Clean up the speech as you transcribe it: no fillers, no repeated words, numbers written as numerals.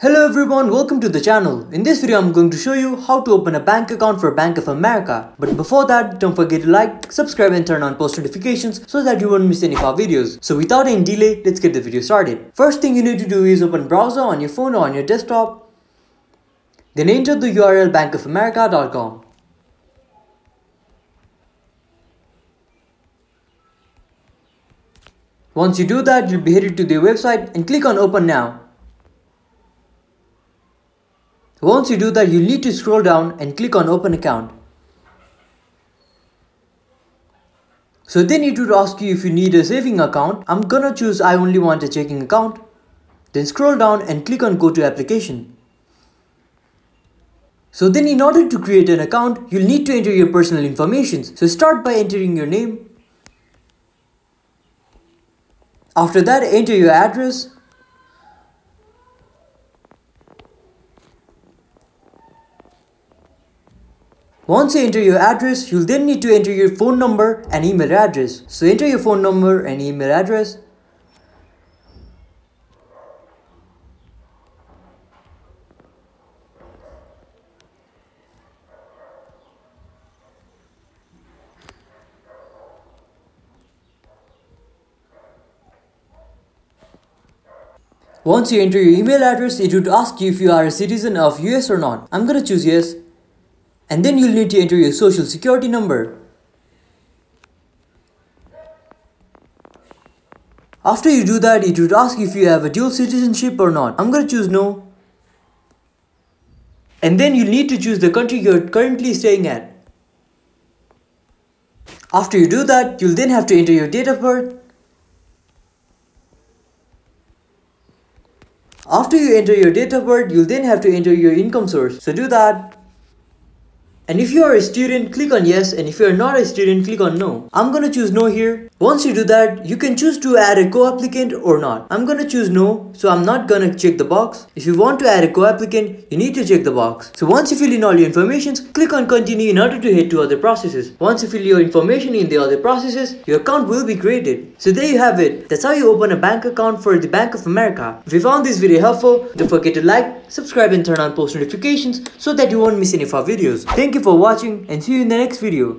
Hello everyone, welcome to the channel. In this video, I'm going to show you how to open a bank account for Bank of America. But before that, don't forget to like, subscribe and turn on post notifications so that you won't miss any of our videos. So without any delay, let's get the video started. First thing you need to do is open browser on your phone or on your desktop. Then enter the URL bankofamerica.com. Once you do that, you'll be headed to their website and click on Open Now. Once you do that, you'll need to scroll down and click on Open Account. So then it would ask you if you need a saving account. I'm gonna choose I only want a checking account. Then scroll down and click on Go to Application. So then in order to create an account, you'll need to enter your personal information. So start by entering your name. After that, enter your address. Once you enter your address, you'll then need to enter your phone number and email address. So enter your phone number and email address. Once you enter your email address, it would ask you if you are a citizen of US or not. I'm gonna choose yes. And then you'll need to enter your social security number. After you do that, it would ask if you have a dual citizenship or not. I'm gonna choose no. And then you'll need to choose the country you're currently staying at. After you do that, you'll then have to enter your date of birth. After you enter your date of birth, you'll then have to enter your income source. So do that. And if you are a student, click on yes, and if you are not a student, click on no. I'm gonna choose no here. Once you do that, you can choose to add a co-applicant or not. I'm gonna choose no, so I'm not gonna check the box. If you want to add a co-applicant, you need to check the box. So once you fill in all your information, click on continue in order to head to other processes. Once you fill your information in the other processes, your account will be created. So there you have it. That's how you open a bank account for the Bank of America. If you found this video helpful, don't forget to like, subscribe and turn on post notifications so that you won't miss any of our videos. Thank you for watching and see you in the next video.